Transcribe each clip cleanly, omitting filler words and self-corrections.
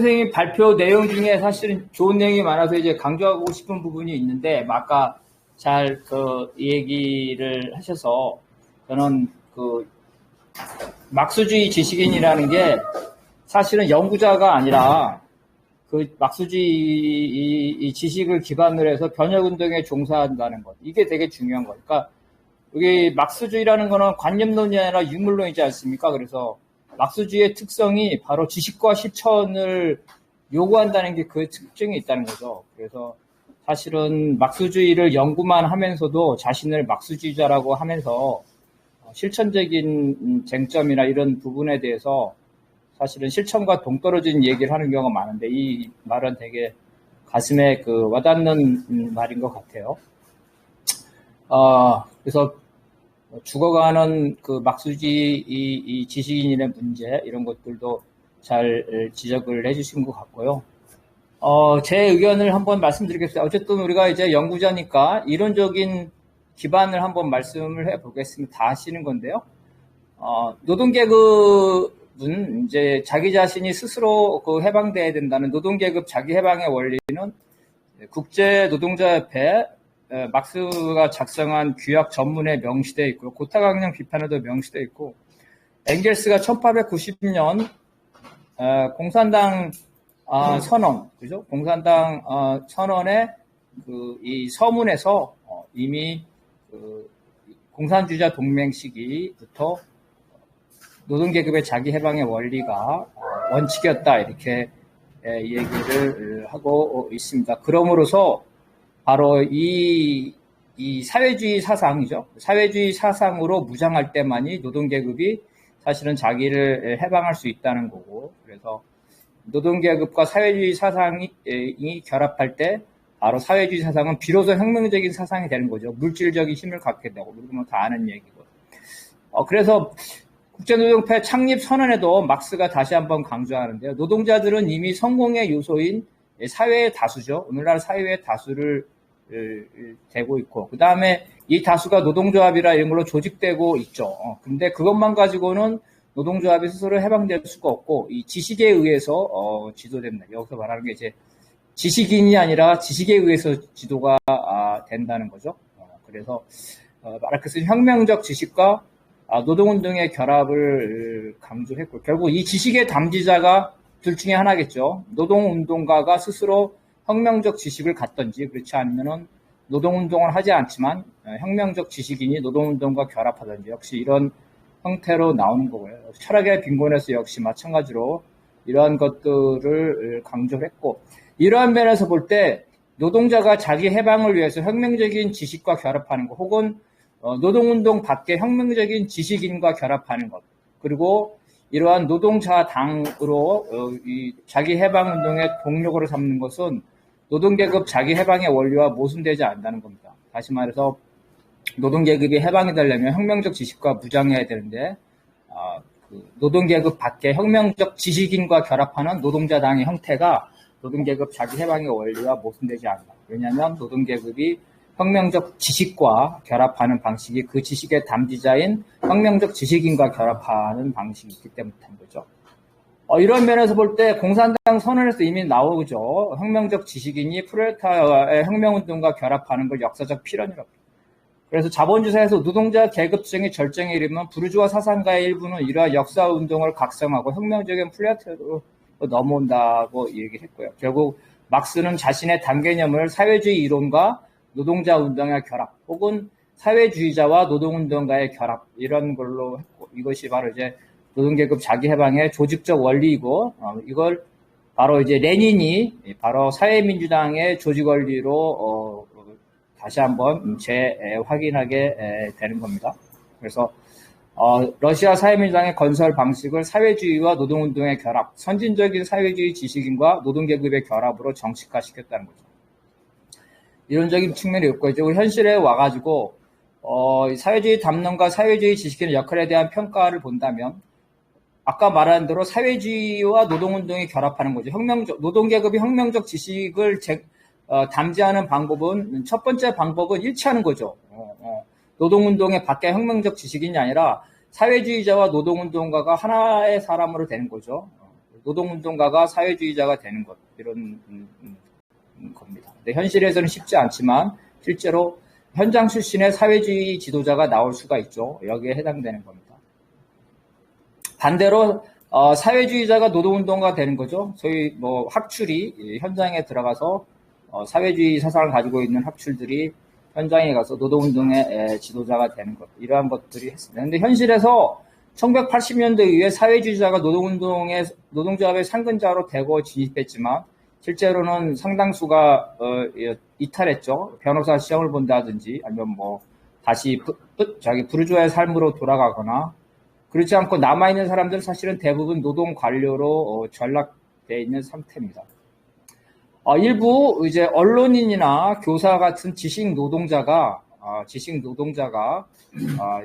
선생님 발표 내용 중에 사실은 좋은 내용이 많아서 이제 강조하고 싶은 부분이 있는데, 아까 잘 이 얘기를 하셔서, 저는 막수주의 지식인이라는 게 사실은 연구자가 아니라 막수주의 이 지식을 기반으로 해서 변혁운동에 종사한다는 것. 이게 되게 중요한 거예요. 그러니까 여기 막수주의라는 거는 관념론이 아니라 유물론이지 않습니까? 그래서 막수주의의 특성이 바로 지식과 실천을 요구한다는 게 그 특징이 있다는 거죠. 그래서 사실은 막수주의를 연구만 하면서도 자신을 막수주의자라고 하면서 실천적인 쟁점이나 이런 부분에 대해서 사실은 실천과 동떨어진 얘기를 하는 경우가 많은데, 이 말은 되게 가슴에 와닿는 말인 것 같아요. 그래서 죽어가는 막수주의 이 지식인의 문제, 이런 것들도 잘 지적을 해주신 것 같고요. 제 의견을 한번 말씀드리겠습니다. 어쨌든 우리가 이제 연구자니까 이론적인 기반을 한번 말씀을 해보겠습니다. 다 하시는 건데요. 노동계급은 이제 자기 자신이 스스로 해방돼야 된다는 노동계급 자기 해방의 원리는 국제노동자협회 막스가 작성한 규약 전문에 명시되어 있고요. 고타강령 비판에도 명시되어 있고, 엥겔스가 1890년 공산당 선언, 그죠? 공산당 선언의 이 서문에서 이미 공산주의자 동맹 시기부터 노동계급의 자기 해방의 원리가 원칙이었다, 이렇게 얘기를 하고 있습니다. 그러므로서 바로 이 사회주의 사상이죠. 사회주의 사상으로 무장할 때만이 노동계급이 사실은 자기를 해방할 수 있다는 거고, 그래서 노동계급과 사회주의 사상이 결합할 때 바로 사회주의 사상은 비로소 혁명적인 사상이 되는 거죠. 물질적인 힘을 갖게 되고, 우리가 뭐 다 아는 얘기고. 그래서 국제노동협회 창립 선언에도 막스가 다시 한번 강조하는데요. 노동자들은 이미 성공의 요소인 사회의 다수죠. 오늘날 사회의 다수를 되고 있고, 그 다음에 이 다수가 노동조합이라 이런 걸로 조직되고 있죠. 근데 그것만 가지고는 노동조합이 스스로 해방될 수가 없고, 이 지식에 의해서 지도됩니다. 여기서 말하는 게 이제 지식인이 아니라 지식에 의해서 지도가 된다는 거죠. 그래서 마르크스는 혁명적 지식과 노동운동의 결합을 강조했고, 결국 이 지식의 담지자가 둘 중에 하나겠죠. 노동운동가가 스스로 혁명적 지식을 갖든지, 그렇지 않으면은 노동운동을 하지 않지만 혁명적 지식인이 노동운동과 결합하든지, 역시 이런 형태로 나오는 거고요. 철학의 빈곤에서 역시 마찬가지로 이러한 것들을 강조했고, 이러한 면에서 볼 때 노동자가 자기 해방을 위해서 혁명적인 지식과 결합하는 것, 혹은 노동운동 밖에 혁명적인 지식인과 결합하는 것, 그리고 이러한 노동자당으로 자기 해방운동의 동력으로 삼는 것은 노동계급 자기 해방의 원리와 모순되지 않는다는 겁니다. 다시 말해서 노동계급이 해방이 되려면 혁명적 지식과 무장해야 되는데, 노동계급 밖에 혁명적 지식인과 결합하는 노동자당의 형태가 노동계급 자기 해방의 원리와 모순되지 않는다. 왜냐하면 노동계급이 혁명적 지식과 결합하는 방식이 그 지식의 담지자인 혁명적 지식인과 결합하는 방식이 있기 때문인 거죠. 이런 면에서 볼 때 공산당 선언에서 이미 나오죠. 혁명적 지식인이 프롤레타리아의 혁명운동과 결합하는 걸 역사적 필연이라고. 그래서 자본주의사에서 노동자 계급층의 절정에 이르면 부르주아 사상가의 일부는 이러한 역사운동을 각성하고 혁명적인 프롤레타리아로 넘어온다고 얘기를 했고요. 결국 막스는 자신의 단개념을 사회주의 이론과 노동자 운동의 결합, 혹은 사회주의자와 노동운동가의 결합, 이런 걸로 했고, 이것이 바로 이제 노동계급 자기해방의 조직적 원리이고, 이걸 바로 이제 레닌이 바로 사회민주당의 조직 원리로 다시 한번 재확인하게 되는 겁니다. 그래서 러시아 사회민주당의 건설 방식을 사회주의와 노동운동의 결합, 선진적인 사회주의 지식인과 노동계급의 결합으로 정식화시켰다는 거죠. 이론적인 측면이 있고, 이제 현실에 와가지고 사회주의 담론과 사회주의 지식인의 역할에 대한 평가를 본다면, 아까 말한 대로 사회주의와 노동운동이 결합하는 거죠. 노동계급이 혁명적 지식을 담지하는 방법은, 첫 번째 방법은 일치하는 거죠. 노동운동의 밖에 혁명적 지식인이 아니라 사회주의자와 노동운동가가 하나의 사람으로 되는 거죠. 노동운동가가 사회주의자가 되는 것, 이런 겁니다. 근데 현실에서는 쉽지 않지만 실제로 현장 출신의 사회주의 지도자가 나올 수가 있죠. 여기에 해당되는 겁니다. 반대로 사회주의자가 노동운동가 되는 거죠. 소위 뭐 학출이 현장에 들어가서 사회주의 사상을 가지고 있는 학출들이 현장에 가서 노동운동의 지도자가 되는 것, 이러한 것들이 했습니다. 그런데 현실에서 1980년대 이후에 사회주의자가 노동조합의 상근자로 대거 진입했지만 실제로는 상당수가 이탈했죠. 변호사 시험을 본다든지 아니면 뭐 다시 자기 부르주아의 삶으로 돌아가거나, 그렇지 않고 남아있는 사람들은 사실은 대부분 노동 관료로 전락되어 있는 상태입니다. 일부 이제 언론인이나 교사 같은 지식 노동자가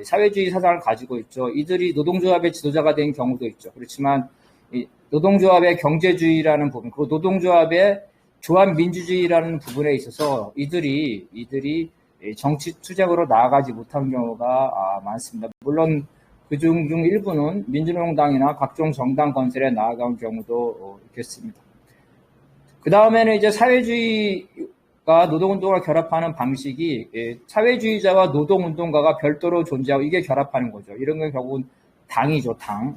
사회주의 사상을 가지고 있죠. 이들이 노동조합의 지도자가 된 경우도 있죠. 그렇지만 이 노동조합의 경제주의라는 부분, 그리고 노동조합의 조합민주주의라는 부분에 있어서 이들이 정치 투쟁으로 나아가지 못한 경우가 많습니다. 물론 그중 일부는 민주노동당이나 각종 정당 건설에 나아간 경우도 있겠습니다. 그 다음에는 이제 사회주의가 노동운동을 결합하는 방식이 사회주의자와 노동운동가가 별도로 존재하고 이게 결합하는 거죠. 이런 건 결국은 당이죠. 당.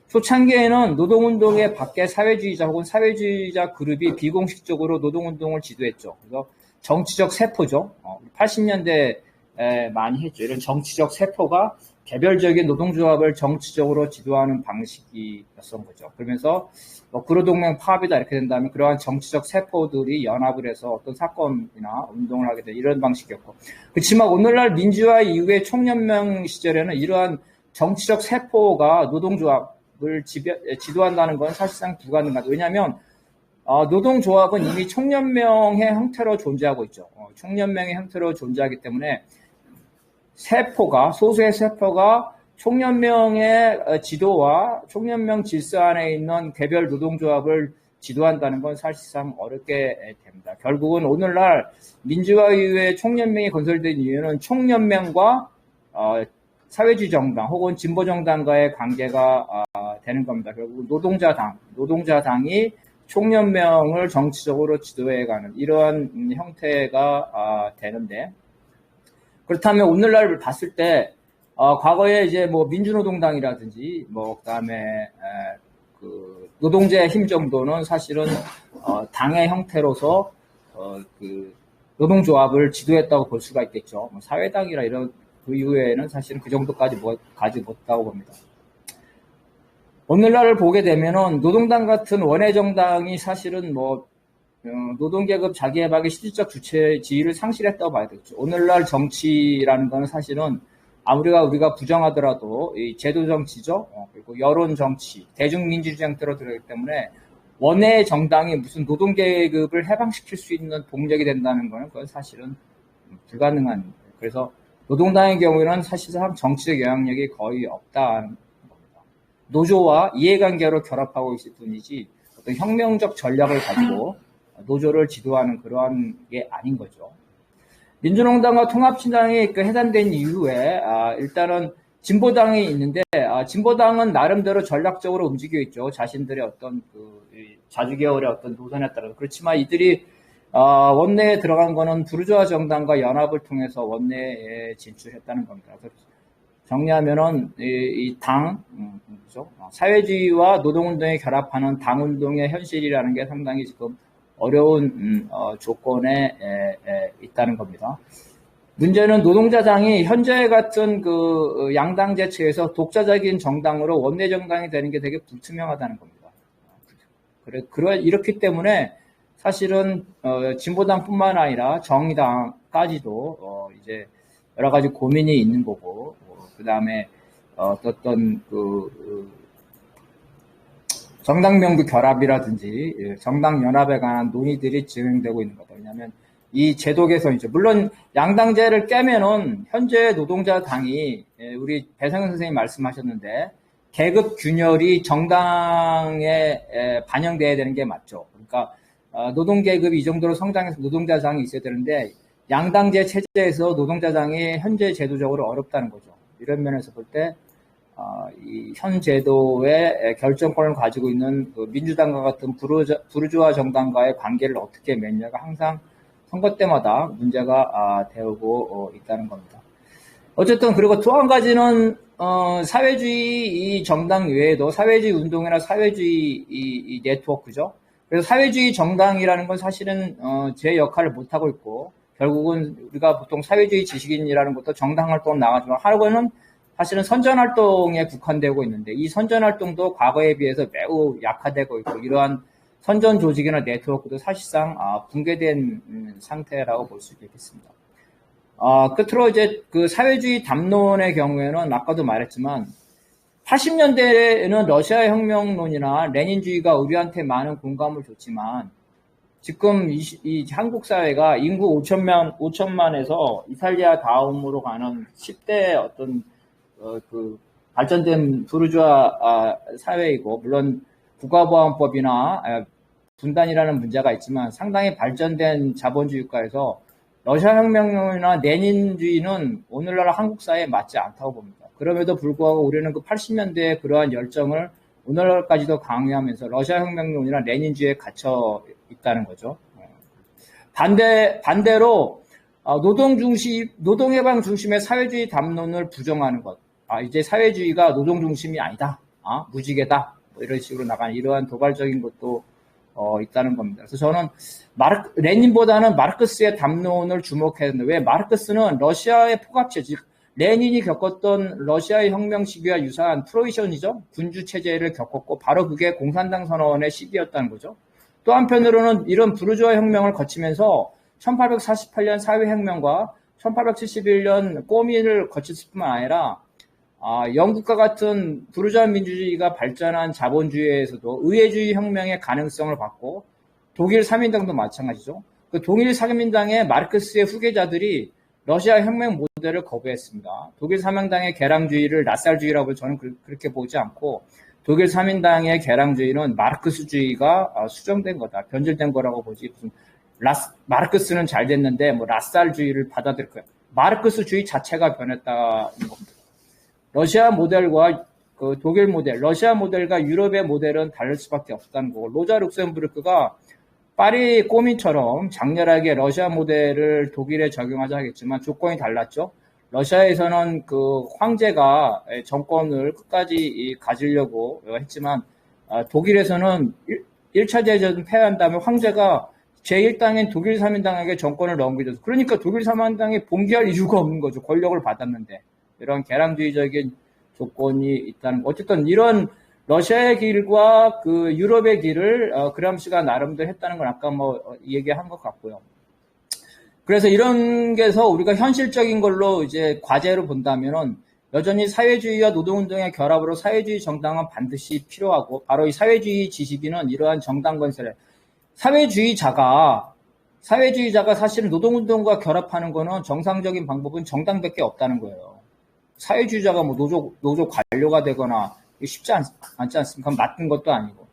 초창기에는 노동운동의 밖에 사회주의자 혹은 사회주의자 그룹이 비공식적으로 노동운동을 지도했죠. 그래서 정치적 세포죠. 80년대에 많이 했죠. 이런 정치적 세포가 개별적인 노동조합을 정치적으로 지도하는 방식이었던 거죠. 그러면서 구로동맹 파업이다 이렇게 된다면 그러한 정치적 세포들이 연합을 해서 어떤 사건이나 운동을 하게 되는 이런 방식이었고, 그렇지만 오늘날 민주화 이후의 총연맹 시절에는 이러한 정치적 세포가 노동조합을 지도한다는 건 사실상 불가능하다. 왜냐하면 노동조합은 이미 총연맹의 형태로 존재하고 있죠. 총연맹의 형태로 존재하기 때문에 소수의 세포가 총연명의 지도와 총연명 질서 안에 있는 개별 노동조합을 지도한다는 건 사실상 어렵게 됩니다. 결국은 오늘날 민주화 이후에 총연맹이 건설된 이유는 총연맹과 사회주의 정당 혹은 진보 정당과의 관계가 되는 겁니다. 결국 노동자당이 총연맹을 정치적으로 지도해가는 이러한 형태가 되는데, 그렇다면 오늘날 봤을 때 과거에 이제 뭐 민주노동당이라든지 그다음에 그 노동자의 힘 정도는 사실은 당의 형태로서 그 노동조합을 지도했다고 볼 수가 있겠죠. 사회당이라 이런 그 이후에는 사실은 그 정도까지 가지 못하고 봅니다. 오늘날을 보게 되면은 노동당 같은 원외 정당이 사실은 노동계급 자기해방의 실질적 주체 지위를 상실했다고 봐야 되겠죠. 오늘날 정치라는 것은 사실은 아무리가 우리가 부정하더라도 이 제도 정치죠. 그리고 여론 정치, 대중민주주의 형태로 들어가기 때문에 원외 정당이 무슨 노동계급을 해방시킬 수 있는 동력이 된다는 것은 그건 사실은 불가능한 거예요. 그래서 노동당의 경우에는 사실상 정치적 영향력이 거의 없다는 겁니다. 노조와 이해관계로 결합하고 있을 뿐이지 어떤 혁명적 전략을 가지고 노조를 지도하는 그러한 게 아닌 거죠. 민주노동당과 통합신당이 해산된 이후에 일단은 진보당이 있는데 진보당은 나름대로 전략적으로 움직여 있죠. 자신들의 어떤 자주계열의 어떤 노선에 따라서. 그렇지만 이들이 원내에 들어간 거는 부르주아 정당과 연합을 통해서 원내에 진출했다는 겁니다. 정리하면은 그죠? 사회주의와 노동운동에 결합하는 당운동의 현실이라는 게 상당히 지금 어려운 조건에 있다는 겁니다. 문제는 노동자당이 현재 같은 그 양당 제체에서 독자적인 정당으로 원내 정당이 되는 게 되게 불투명하다는 겁니다. 이렇기 때문에 사실은 진보당뿐만 아니라 정의당까지도 이제 여러 가지 고민이 있는 거고, 그 다음에 어떤 정당명부 결합이라든지 정당 연합에 관한 논의들이 진행되고 있는 거다. 왜냐하면 이 제도 개선이죠. 물론 양당제를 깨면은 현재 노동자당이 우리 배상현 선생님이 말씀하셨는데 계급 균열이 정당에 반영돼야 되는 게 맞죠. 그러니까 노동계급이 이 정도로 성장해서 노동자당이 있어야 되는데 양당제 체제에서 노동자당이 현재 제도적으로 어렵다는 거죠. 이런 면에서 볼 때 이 현 제도의 결정권을 가지고 있는 그 민주당과 같은 부르주아 정당과의 관계를 어떻게 맺냐가 항상 선거 때마다 문제가 되고 있다는 겁니다. 어쨌든 그리고 또 한 가지는 사회주의 이 정당 외에도 사회주의 운동이나 사회주의 이 네트워크죠. 그래서 사회주의 정당이라는 건 사실은 제 역할을 못 하고 있고 결국은 우리가 보통 사회주의 지식인이라는 것도 정당 활동을 나가지만 하고는 사실은 선전 활동에 국한되고 있는데 이 선전 활동도 과거에 비해서 매우 약화되고 있고 이러한 선전 조직이나 네트워크도 사실상 붕괴된 상태라고 볼 수 있겠습니다. 끝으로 이제 그 사회주의 담론의 경우에는 아까도 말했지만 80년대에는 러시아 혁명론이나 레닌주의가 우리한테 많은 공감을 줬지만 지금 이 한국 사회가 인구 5천만에서 이탈리아 다음으로 가는 10대 어떤 그 발전된 부르주아 사회이고 물론 국가보안법이나 분단이라는 문제가 있지만 상당히 발전된 자본주의 국가에서 러시아 혁명론이나 레닌주의는 오늘날 한국 사회에 맞지 않다고 봅니다. 그럼에도 불구하고 우리는 그 80년대의 그러한 열정을 오늘날까지도 강요하면서 러시아 혁명론이나 레닌주의에 갇혀 있다는 거죠. 반대로 노동해방 중심의 사회주의 담론을 부정하는 것. 이제 사회주의가 노동 중심이 아니다. 무지개다. 뭐 이런 식으로 나가는 이러한 도발적인 것도 있다는 겁니다. 그래서 저는 레닌보다는 마르크스의 담론을 주목해야 된다. 왜? 마르크스는 러시아의 포갑체, 즉 레닌이 겪었던 러시아의 혁명 시기와 유사한 프로이션이죠. 군주 체제를 겪었고 바로 그게 공산당 선언의 시기였다는 거죠. 또 한편으로는 이런 부르주아 혁명을 거치면서 1848년 사회혁명과 1871년 꼬미를 거쳤을 뿐만 아니라 영국과 같은 부르주아 민주주의가 발전한 자본주의에서도 의회주의 혁명의 가능성을 받고 독일 3인당도 마찬가지죠. 그 독일 3인당의 마르크스의 후계자들이 러시아 혁명 모델을 거부했습니다. 독일 3인당의 개량주의를 낯살주의라고 저는 그렇게 보지 않고 독일 3인당의 개량주의는 마르크스주의가 수정된 거다. 변질된 거라고 보지. 무슨 마르크스는 잘 됐는데 뭐 낯살주의를 받아들일 거야. 마르크스주의 자체가 변했다는 겁니다. 러시아 모델과 그 독일 모델, 러시아 모델과 유럽의 모델은 다를 수밖에 없다는 거고 로자 룩셈부르크가 파리 꼬민처럼 장렬하게 러시아 모델을 독일에 적용하자 하겠지만 조건이 달랐죠. 러시아에서는 그 황제가 정권을 끝까지 가지려고 했지만 독일에서는 1차 대전 패한 다음에 황제가 제1당인 독일 3인당에게 정권을 넘기죠. 그러니까 독일 3인당이 봉기할 이유가 없는 거죠. 권력을 받았는데. 이런 개량주의적인 조건이 있다는 거. 어쨌든 이런 러시아의 길과 그 유럽의 길을 그람시가 나름대로 했다는 건 아까 뭐 얘기한 것 같고요. 그래서 이런 게서 우리가 현실적인 걸로 이제 과제로 본다면은 여전히 사회주의와 노동운동의 결합으로 사회주의 정당은 반드시 필요하고 바로 이 사회주의 지식인은 이러한 정당 건설에 사회주의자가 사실은 노동운동과 결합하는 거는 정상적인 방법은 정당밖에 없다는 거예요. 사회주의자가 뭐 노조 관료가 되거나 쉽지 않지 않습니까? 맞는 것도 아니고.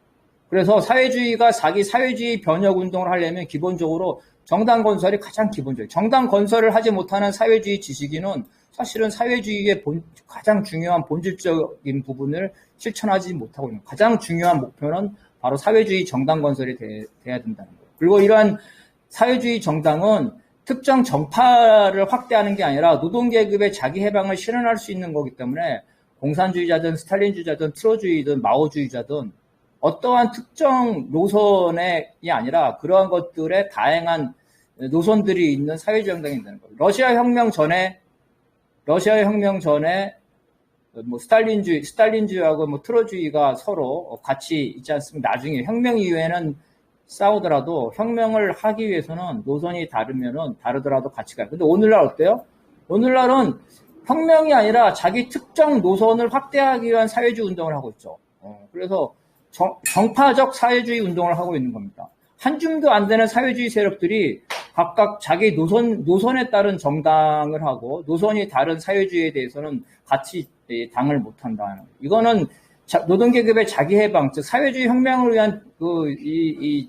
그래서 사회주의가 자기 사회주의 변혁 운동을 하려면 기본적으로 정당 건설이 가장 기본적이에요. 정당 건설을 하지 못하는 사회주의 지식인은 사실은 사회주의의 가장 중요한 본질적인 부분을 실천하지 못하고 있는 거예요. 가장 중요한 목표는 바로 사회주의 정당 건설이 돼야 된다는 거예요. 그리고 이러한 사회주의 정당은 특정 정파를 확대하는 게 아니라 노동계급의 자기 해방을 실현할 수 있는 거기 때문에 공산주의자든 스탈린주의자든 트로주의든 마오주의자든 어떠한 특정 노선이 아니라 그러한 것들의 다양한 노선들이 있는 사회주의 정당이 된다는 거예요. 러시아 혁명 전에 뭐 스탈린주의하고 뭐 트로주의가 서로 같이 있지 않습니까? 나중에 혁명 이후에는 싸우더라도 혁명을 하기 위해서는 노선이 다르더라도 같이 가요. 근데 오늘날 어때요? 오늘날은 혁명이 아니라 자기 특정 노선을 확대하기 위한 사회주의 운동을 하고 있죠. 그래서 정파적 사회주의 운동을 하고 있는 겁니다. 한 줌도 안 되는 사회주의 세력들이 각각 자기 노선에 따른 정당을 하고 노선이 다른 사회주의에 대해서는 같이 당을 못한다. 이거는 노동계급의 자기 해방, 즉 사회주의 혁명을 위한 이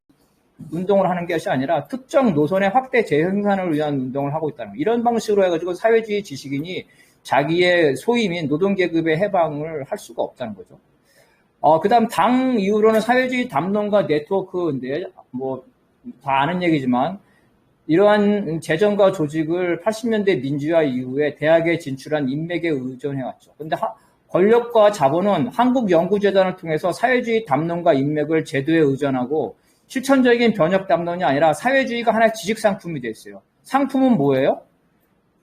운동을 하는 것이 아니라 특정 노선의 확대 재생산을 위한 운동을 하고 있다는 거예요. 이런 방식으로 해가지고 사회주의 지식인이 자기의 소임인 노동계급의 해방을 할 수가 없다는 거죠. 그 다음 당 이후로는 사회주의 담론가 네트워크인데, 다 아는 얘기지만, 이러한 재정과 조직을 80년대 민주화 이후에 대학에 진출한 인맥에 의존해왔죠. 근데 권력과 자본은 한국연구재단을 통해서 사회주의 담론과 인맥을 제도에 의존하고 실천적인 변혁 담론이 아니라 사회주의가 하나의 지식상품이 됐어요. 상품은 뭐예요?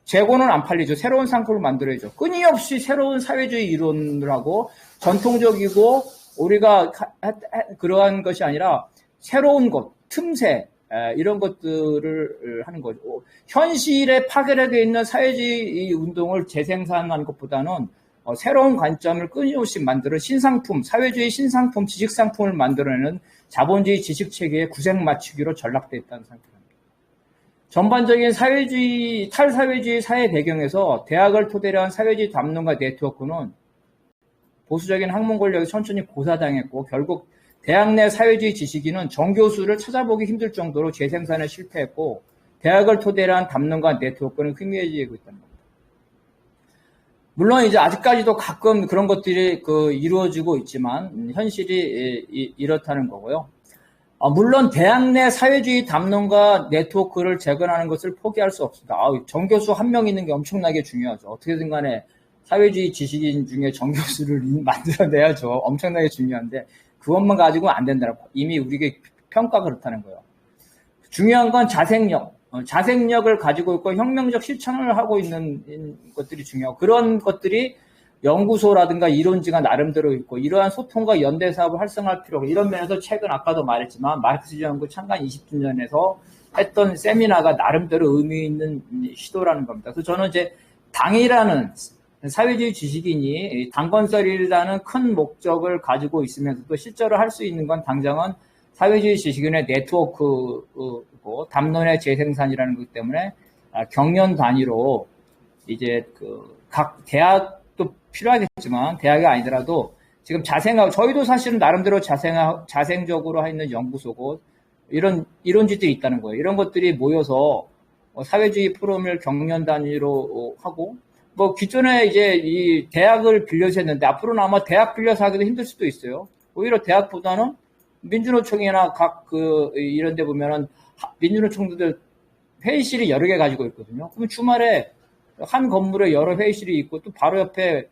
재고는 안 팔리죠. 새로운 상품을 만들어야죠. 끊임없이 새로운 사회주의 이론을 하고 전통적이고 우리가 그러한 것이 아니라 새로운 것, 틈새, 이런 것들을 하는 거죠. 현실에 파괴되어 있는 사회주의 운동을 재생산하는 것보다는 새로운 관점을 끊임없이 만들어 신상품, 사회주의 신상품, 지식상품을 만들어내는 자본주의 지식체계의 구색 맞추기로 전락되어 있다는 생각입니다. 전반적인 사회주의, 탈사회주의 사회 배경에서 대학을 토대로 한 사회주의 담론과 네트워크는 보수적인 학문 권력이 천천히 고사당했고 결국 대학 내 사회주의 지식인은 정교수를 찾아보기 힘들 정도로 재생산에 실패했고 대학을 토대로 한 담론과 네트워크는 희미해지고 있다는 겁니다. 물론 이제 아직까지도 가끔 그런 것들이 이루어지고 있지만 현실이 이렇다는 거고요. 물론 대학 내 사회주의 담론과 네트워크를 재건하는 것을 포기할 수 없습니다. 정교수 한 명 있는 게 엄청나게 중요하죠. 어떻게든 간에 사회주의 지식인 중에 정교수를 만들어내야죠. 엄청나게 중요한데 그것만 가지고는 안 된다고. 이미 우리에게 평가가 그렇다는 거예요. 중요한 건 자생력. 자생력을 가지고 있고 혁명적 실천을 하고 있는 것들이 중요하고 그런 것들이 연구소라든가 이론지가 나름대로 있고 이러한 소통과 연대 사업을 활성화할 필요가 이런 면에서 최근 아까도 말했지만 마르크스 연구 창간 20주년에서 했던 세미나가 나름대로 의미 있는 시도라는 겁니다. 그래서 저는 이제 당이라는 사회주의 지식인이 당건설이라는 큰 목적을 가지고 있으면서도 실제로 할 수 있는 건 당장은 사회주의 지식인의 네트워크고 담론의 재생산이라는 것 때문에 경연 단위로 이제 각 대학도 필요하겠지만 대학이 아니더라도 지금 자생하고 저희도 사실은 나름대로 자생적으로 있는 연구소고 이런 이론지들이 있다는 거예요. 이런 것들이 모여서 사회주의 프로그램을 경연 단위로 하고 기존에 이제 이 대학을 빌려서 했는데 앞으로는 아마 대학 빌려서 하기도 힘들 수도 있어요. 오히려 대학보다는 민주노총이나 이런 데 보면은 민주노총들 회의실이 여러 개 가지고 있거든요. 그러면 주말에 한 건물에 여러 회의실이 있고 또 바로 옆에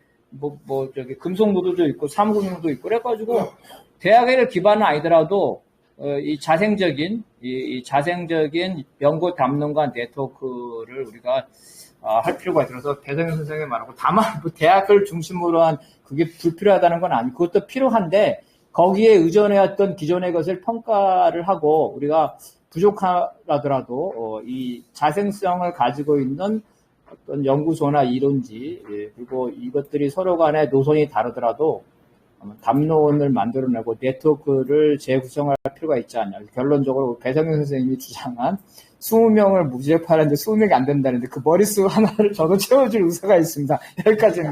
금속노조도 있고 사무금융도 있고 그래가지고 대학에 기반은 아니더라도 이 자생적인 연구 담론과 네트워크를 우리가 할 필요가 있어서 배성현 선생님이 말하고 다만 대학을 중심으로 한 그게 불필요하다는 건 아니고 그것도 필요한데 거기에 의존해왔던 기존의 것을 평가를 하고 우리가 부족하더라도 이 자생성을 가지고 있는 어떤 연구소나 이론지 그리고 이것들이 서로 간에 노선이 다르더라도 담론을 만들어내고 네트워크를 재구성할 필요가 있지 않냐. 결론적으로 배성현 선생님이 주장한 20명을 무죄파하는데 20명이 안 된다는데 그 머릿수 하나를 저도 채워줄 의사가 있습니다. 여기까지입니다.